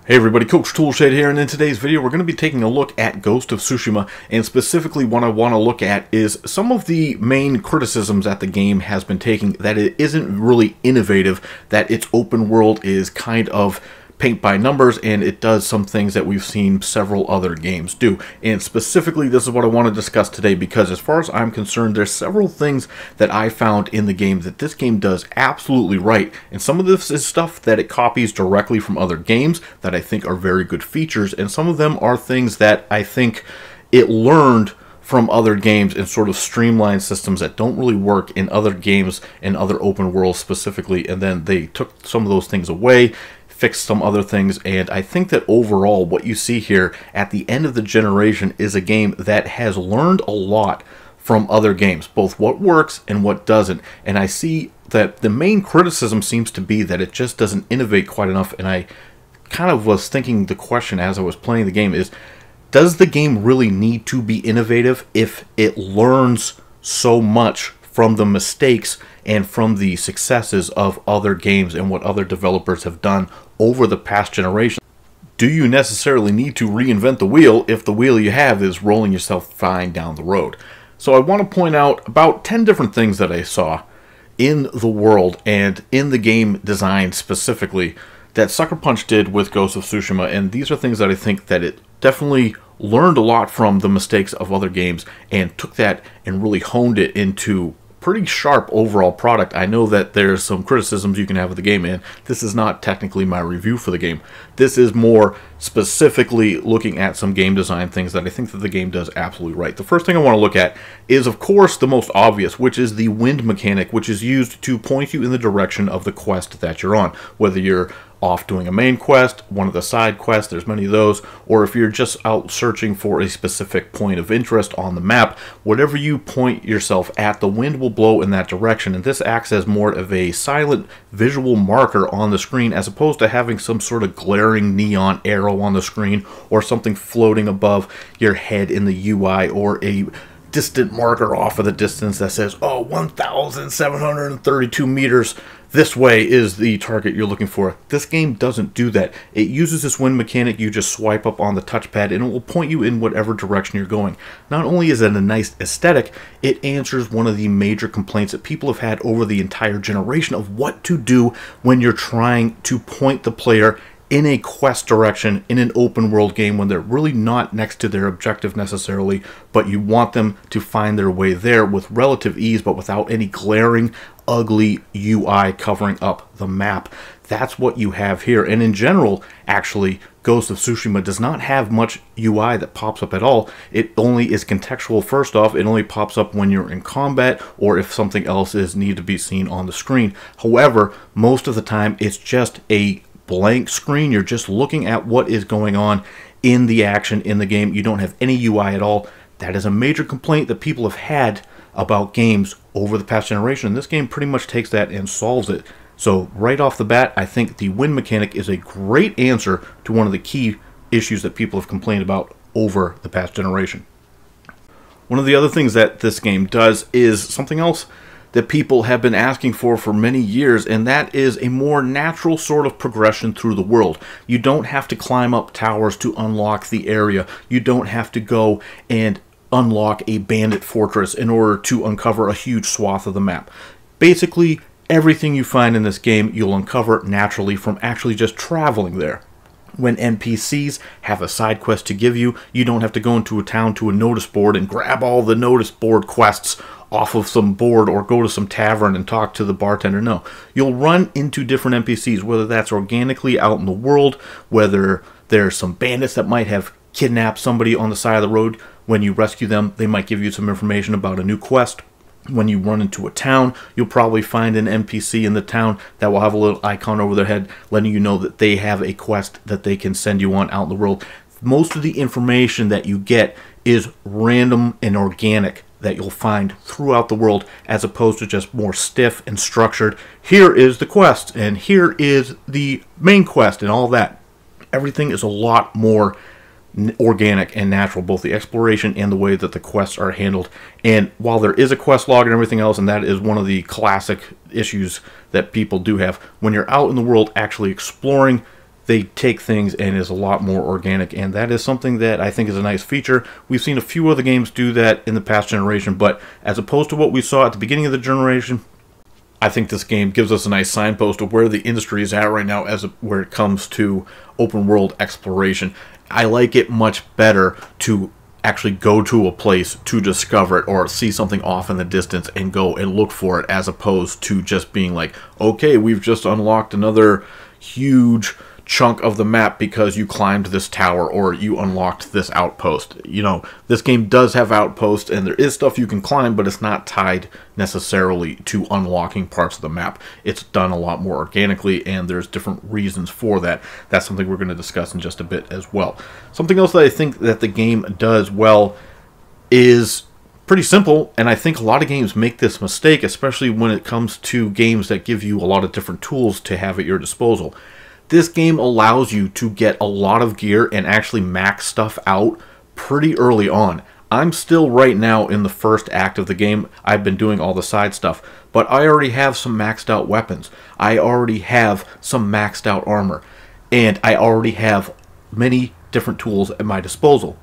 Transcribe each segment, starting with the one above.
Hey everybody, Coach Toolshed here, and in today's video we're going to be taking a look at Ghost of Tsushima, and specifically what I want to look at is some of the main criticisms that the game has been taking, that it isn't really innovative, that its open world is kind of paint by numbers, and it does some things that we've seen several other games do. And specifically, this is what I want to discuss today, because as far as I'm concerned, there's several things that I found in the game that this game does absolutely right. And some of this is stuff that it copies directly from other games that I think are very good features, and some of them are things that I think it learned from other games and sort of streamlined systems that don't really work in other games and other open worlds specifically, and then they took some of those things away, fixed some other things, and I think that overall what you see here at the end of the generation is a game that has learned a lot from other games, both what works and what doesn't. And I see that the main criticism seems to be that it just doesn't innovate quite enough, and I kind of was thinking the question as I was playing the game is, does the game really need to be innovative if it learns so much from the mistakes and from the successes of other games and what other developers have done over the past generation? Do you necessarily need to reinvent the wheel if the wheel you have is rolling yourself fine down the road? So I want to point out about 10 different things that I saw in the world and in the game design specifically that Sucker Punch did with Ghost of Tsushima, and these are things that I think that it definitely learned a lot from the mistakes of other games and took that and really honed it into pretty sharp overall product. I know that there's some criticisms you can have of the game, and this is not technically my review for the game. This is more specifically looking at some game design things that I think that the game does absolutely right. The first thing I want to look at is, of course, the most obvious, which is the wind mechanic, which is used to point you in the direction of the quest that you're on. Whether you're off doing a main quest, one of the side quests, there's many of those, or if you're just out searching for a specific point of interest on the map, whatever you point yourself at, the wind will blow in that direction, and this acts as more of a silent visual marker on the screen as opposed to having some sort of glaring neon arrow on the screen or something floating above your head in the UI, or a distant marker off of the distance that says, oh, 1,732 meters this way is the target you're looking for. This game doesn't do that. It uses this wind mechanic. You just swipe up on the touchpad and it will point you in whatever direction you're going. Not only is it a nice aesthetic, it answers one of the major complaints that people have had over the entire generation of what to do when you're trying to point the player in a quest direction in an open world game when they're really not next to their objective necessarily, but you want them to find their way there with relative ease but without any glaring, ugly UI covering up the map. That's what you have here. And in general, actually, Ghost of Tsushima does not have much UI that pops up at all. It only is contextual. First off, it only pops up when you're in combat or if something else is needed to be seen on the screen. However, most of the time it's just a blank screen. You're just looking at what is going on in the action in the game. You don't have any UI at all. That is a major complaint that people have had about games over the past generation. This game pretty much takes that and solves it. So right off the bat, I think the wind mechanic is a great answer to one of the key issues that people have complained about over the past generation. One of the other things that this game does is something else that people have been asking for many years, and that is a more natural sort of progression through the world. You don't have to climb up towers to unlock the area. You don't have to go and unlock a bandit fortress in order to uncover a huge swath of the map. Basically, everything you find in this game you'll uncover naturally from actually just traveling there. When NPCs have a side quest to give you, you don't have to go into a town to a notice board and grab all the notice board quests off of some board or go to some tavern and talk to the bartender. No, you'll run into different NPCs, whether that's organically out in the world, whether there's some bandits that might have kidnapped somebody on the side of the road. When you rescue them, they might give you some information about a new quest. When you run into a town, you'll probably find an NPC in the town that will have a little icon over their head letting you know that they have a quest that they can send you on out in the world. Most of the information that you get is random and organic that you'll find throughout the world, as opposed to just more stiff and structured. Here is the quest, and here is the main quest, and all that. Everything is a lot more organic and natural, both the exploration and the way that the quests are handled. And while there is a quest log and everything else, and that is one of the classic issues that people do have, when you're out in the world actually exploring, they take things and is a lot more organic, and that is something that I think is a nice feature. We've seen a few other games do that in the past generation, but as opposed to what we saw at the beginning of the generation, I think this game gives us a nice signpost of where the industry is at right now where it comes to open world exploration. I like it much better to actually go to a place to discover it or see something off in the distance and go and look for it, as opposed to just being like, okay, we've just unlocked another huge chunk of the map because you climbed this tower or you unlocked this outpost. You know, this game does have outposts and there is stuff you can climb, but it's not tied necessarily to unlocking parts of the map. It's done a lot more organically, and there's different reasons for that. That's something we're going to discuss in just a bit as well. Something else that I think that the game does well is pretty simple, and I think a lot of games make this mistake, especially when it comes to games that give you a lot of different tools to have at your disposal. This game allows you to get a lot of gear and actually max stuff out pretty early on. I'm still right now in the first act of the game. I've been doing all the side stuff, but I already have some maxed out weapons. I already have some maxed out armor, and I already have many different tools at my disposal.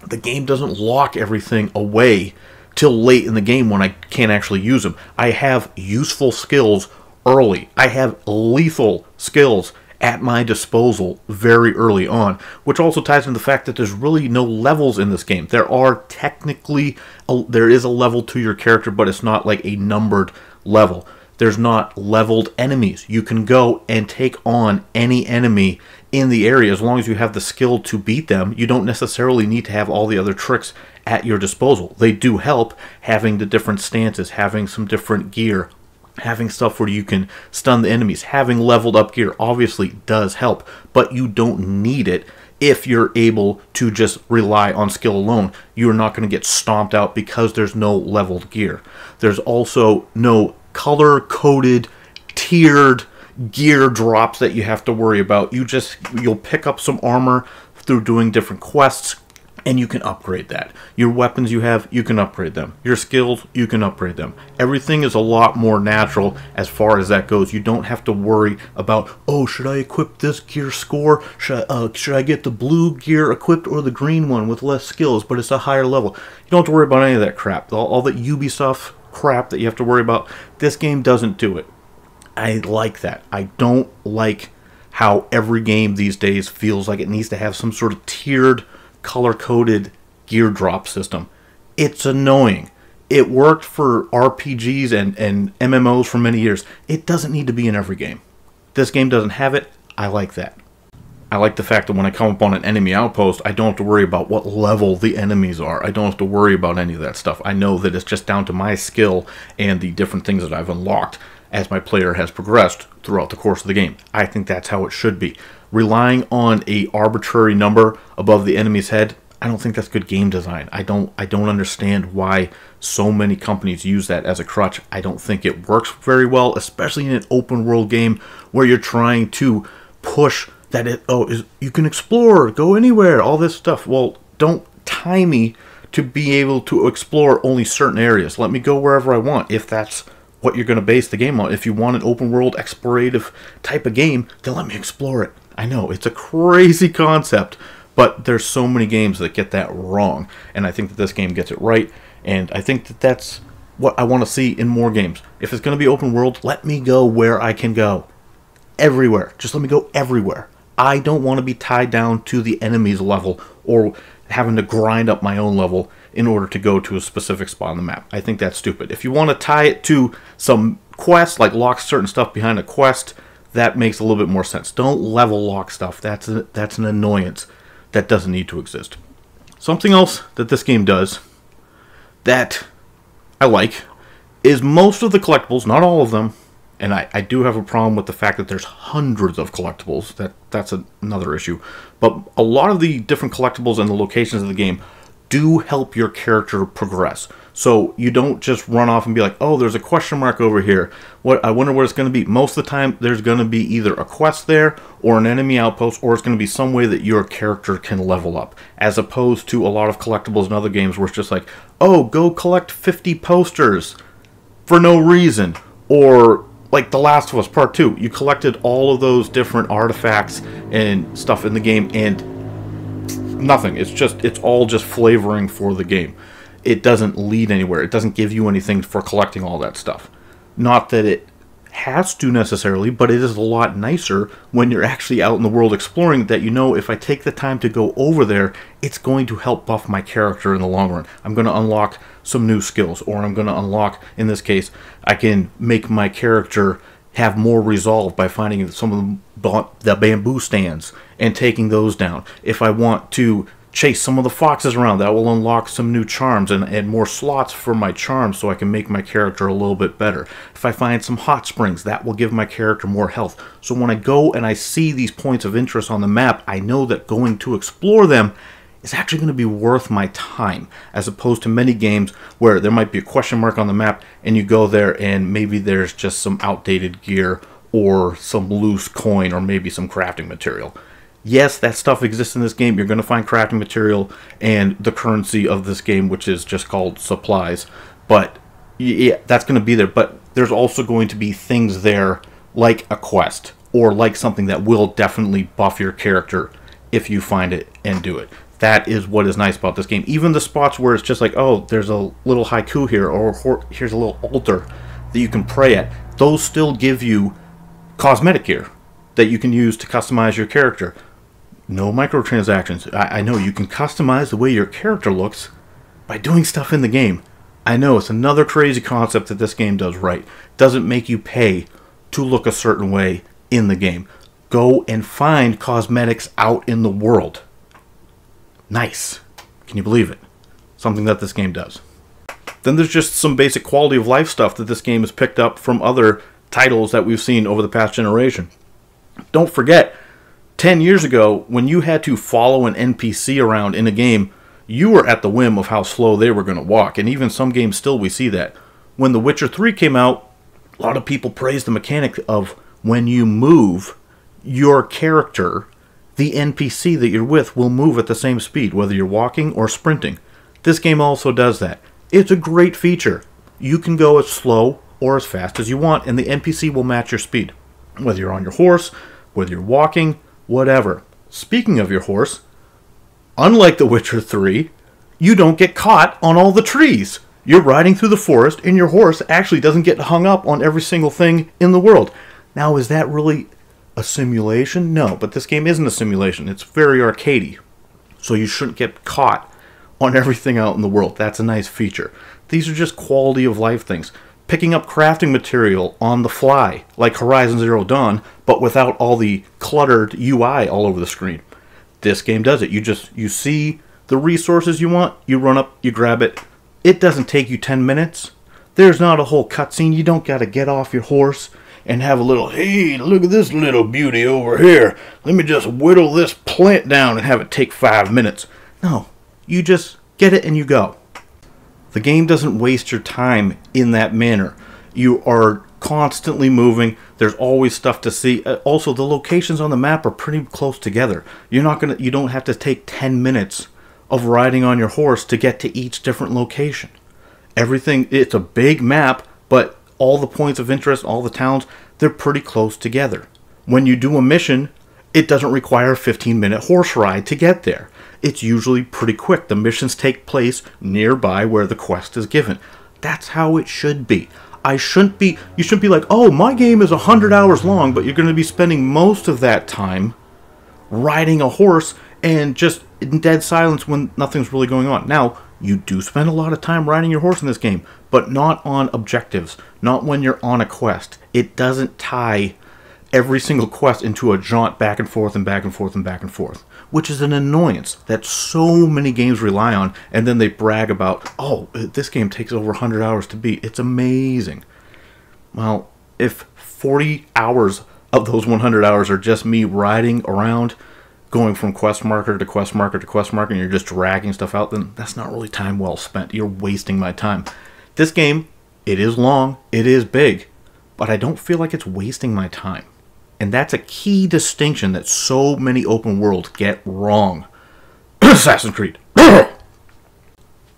The game doesn't lock everything away till late in the game when I can't actually use them. I have useful skills early. I have lethal skills at my disposal very early on, which also ties into the fact that there's really no levels in this game. There is a level to your character, but it's not like a numbered level. There's not leveled enemies. You can go and take on any enemy in the area as long as you have the skill to beat them. You don't necessarily need to have all the other tricks at your disposal. They do help, having the different stances, having some different gear, having stuff where you can stun the enemies, having leveled up gear obviously does help, but you don't need it if you're able to just rely on skill alone. You're not going to get stomped out because there's no leveled gear. There's also no color-coded, tiered gear drops that you have to worry about. You'll pick up some armor through doing different quests, and you can upgrade that. Your weapons you have, you can upgrade them. Your skills, you can upgrade them. Everything is a lot more natural as far as that goes. You don't have to worry about, oh, should I equip this gear score? Should I get the blue gear equipped or the green one with less skills, but it's a higher level? You don't have to worry about any of that crap. All that Ubisoft crap that you have to worry about, this game doesn't do it. I like that. I don't like how every game these days feels like it needs to have some sort of tiered, color-coded gear drop system. It's annoying. It worked for RPGs and MMOs for many years. It doesn't need to be in every game. This game doesn't have it. I like that. I like the fact that when I come up on an enemy outpost, I don't have to worry about what level the enemies are. I don't have to worry about any of that stuff. I know that it's just down to my skill and the different things that I've unlocked as my player has progressed throughout the course of the game. I think that's how it should be. Relying on a arbitrary number above the enemy's head, I don't think that's good game design. I don't understand why so many companies use that as a crutch. I don't think it works very well, especially in an open world game where you're trying to push that you can explore, go anywhere, all this stuff. Well, don't tie me to be able to explore only certain areas. Let me go wherever I want if that's what you're going to base the game on. If you want an open world explorative type of game, then let me explore it. I know, it's a crazy concept, but there's so many games that get that wrong, and I think that this game gets it right, and I think that that's what I want to see in more games. If it's going to be open world, let me go where I can go. Everywhere. Just let me go everywhere. I don't want to be tied down to the enemy's level or having to grind up my own level in order to go to a specific spot on the map. I think that's stupid. If you want to tie it to some quest, like lock certain stuff behind a quest, that makes a little bit more sense. Don't level lock stuff. That's an annoyance that doesn't need to exist. Something else that this game does that I like is most of the collectibles, not all of them, and I do have a problem with the fact that there's hundreds of collectibles. That's another issue. But a lot of the different collectibles and the locations of the game do help your character progress. So you don't just run off and be like, oh, there's a question mark over here. I wonder what it's going to be. Most of the time, there's going to be either a quest there or an enemy outpost, or it's going to be some way that your character can level up. As opposed to a lot of collectibles in other games where it's just like, oh, go collect 50 posters for no reason. Or like The Last of Us Part 2. You collected all of those different artifacts and stuff in the game, and nothing. It's all just flavoring for the game. It doesn't lead anywhere. It doesn't give you anything for collecting all that stuff. Not that it has to necessarily, but it is a lot nicer when you're actually out in the world exploring, that you know if I take the time to go over there, it's going to help buff my character in the long run. I'm going to unlock some new skills, or I'm going to unlock, in this case, I can make my character have more resolve by finding some of the bamboo stands and taking those down. If I want to chase some of the foxes around, that will unlock some new charms and add more slots for my charms so I can make my character a little bit better. If I find some hot springs, that will give my character more health. So when I go and I see these points of interest on the map, I know that going to explore them is actually going to be worth my time, as opposed to many games where there might be a question mark on the map and you go there and maybe there's just some outdated gear or some loose coin or maybe some crafting material. Yes, that stuff exists in this game. You're going to find crafting material and the currency of this game, which is just called supplies. But yeah, that's going to be there. But there's also going to be things there like a quest or like something that will definitely buff your character if you find it and do it. That is what is nice about this game. Even the spots where it's just like, oh, there's a little haiku here, or here's a little altar that you can pray at. Those still give you cosmetic gear that you can use to customize your character. No microtransactions. I know you can customize the way your character looks by doing stuff in the game. I know it's another crazy concept that this game does right. Doesn't make you pay to look a certain way in the game. Go and find cosmetics out in the world. Nice. Can you believe it? Something that this game does. Then there's just some basic quality of life stuff that this game has picked up from other titles that we've seen over the past generation. Don't forget, 10 years ago, when you had to follow an NPC around in a game, you were at the whim of how slow they were going to walk, and even some games still we see that. When The Witcher 3 came out, a lot of people praised the mechanic of when you move, your character, the NPC that you're with, will move at the same speed, whether you're walking or sprinting. This game also does that. It's a great feature. You can go as slow or as fast as you want, and the NPC will match your speed. Whether you're on your horse, whether you're walking, whatever. Speaking of your horse, unlike The Witcher 3, you don't get caught on all the trees. You're riding through the forest, and your horse actually doesn't get hung up on every single thing in the world. Now, is that really a simulation? No, but this game isn't a simulation. It's very arcadey. So you shouldn't get caught on everything out in the world. That's a nice feature. These are just quality of life things. Picking up crafting material on the fly, like Horizon Zero Dawn, but without all the cluttered UI all over the screen. This game does it. You see the resources you want, you run up, you grab it. It doesn't take you 10 minutes. There's not a whole cutscene. You don't got to get off your horse and have a little, hey, look at this little beauty over here. Let me just whittle this plant down and have it take 5 minutes. No, you just get it and you go. The game doesn't waste your time in that manner. You are constantly moving. There's always stuff to see. Also, the locations on the map are pretty close together. You don't have to take 10 minutes of riding on your horse to get to each different location. Everything, it's a big map, but all the points of interest, all the towns, they're pretty close together. When you do a mission, it doesn't require a 15-minute horse ride to get there. It's usually pretty quick. The missions take place nearby where the quest is given. That's how it should be. You shouldn't be like, oh, my game is 100 hours long, but you're going to be spending most of that time riding a horse and just in dead silence when nothing's really going on. Now, you do spend a lot of time riding your horse in this game, but not on objectives, not when you're on a quest. It doesn't tie every single quest into a jaunt back and forth and back and forth and back and forth, which is an annoyance that so many games rely on, and then they brag about, oh, this game takes over 100 hours to beat. It's amazing. Well, if 40 hours of those 100 hours are just me riding around, going from quest marker to quest marker to quest marker, and you're just dragging stuff out, then that's not really time well spent. You're wasting my time. This game, it is long, it is big, but I don't feel like it's wasting my time. And that's a key distinction that so many open worlds get wrong. Assassin's Creed.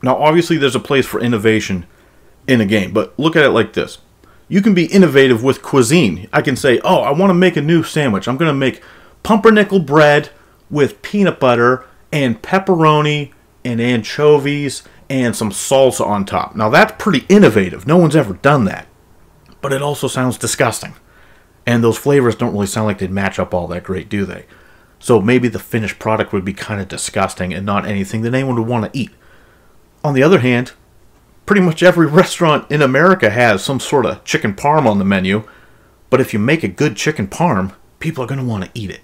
Now, obviously, there's a place for innovation in a game, but look at it like this. You can be innovative with cuisine. I can say, oh, I want to make a new sandwich. I'm going to make pumpernickel bread with peanut butter and pepperoni and anchovies and some salsa on top. Now, that's pretty innovative. No one's ever done that. But it also sounds disgusting. And those flavors don't really sound like they'd match up all that great, do they? So maybe the finished product would be kind of disgusting and not anything that anyone would want to eat. On the other hand, pretty much every restaurant in America has some sort of chicken parm on the menu. But if you make a good chicken parm, people are going to want to eat it.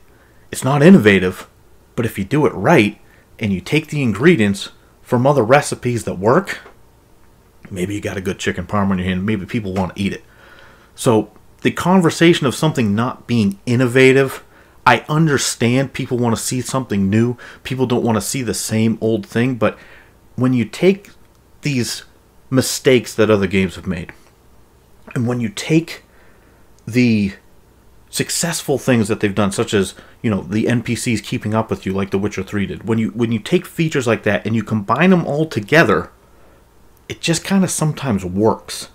It's not innovative, but if you do it right and you take the ingredients from other recipes that work, maybe you got a good chicken parm on your hand. Maybe people want to eat it. So the conversation of something not being innovative, I understand people want to see something new. People don't want to see the same old thing. But when you take these mistakes that other games have made, and when you take the successful things that they've done, such as, you know, the NPCs keeping up with you like The Witcher 3 did, when you take features like that and you combine them all together, it just kind of sometimes works.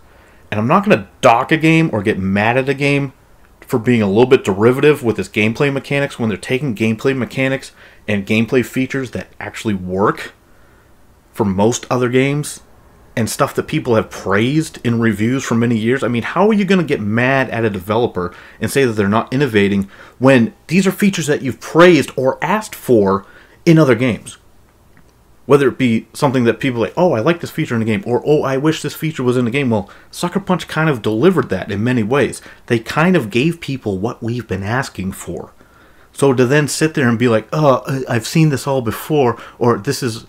And I'm not going to dock a game or get mad at a game for being a little bit derivative with its gameplay mechanics when they're taking gameplay mechanics and gameplay features that actually work for most other games and stuff that people have praised in reviews for many years. I mean, how are you going to get mad at a developer and say that they're not innovating when these are features that you've praised or asked for in other games? Whether it be something that people are like, oh, I like this feature in the game, or oh, I wish this feature was in the game. Well, Sucker Punch kind of delivered that in many ways. They kind of gave people what we've been asking for. So to then sit there and be like, oh, I've seen this all before, or this is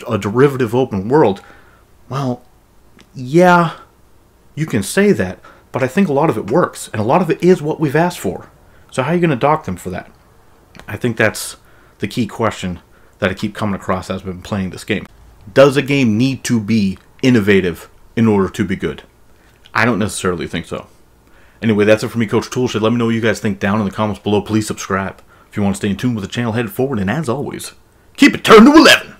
a derivative open world. Well, yeah, you can say that, but I think a lot of it works, and a lot of it is what we've asked for. So how are you going to dock them for that? I think that's the key question that I keep coming across as I've been playing this game. Does a game need to be innovative in order to be good? I don't necessarily think so. Anyway, that's it for me, Coach Toolshed. Let me know what you guys think down in the comments below. Please subscribe if you want to stay in tune with the channel headed forward, and as always, keep it turned to 11.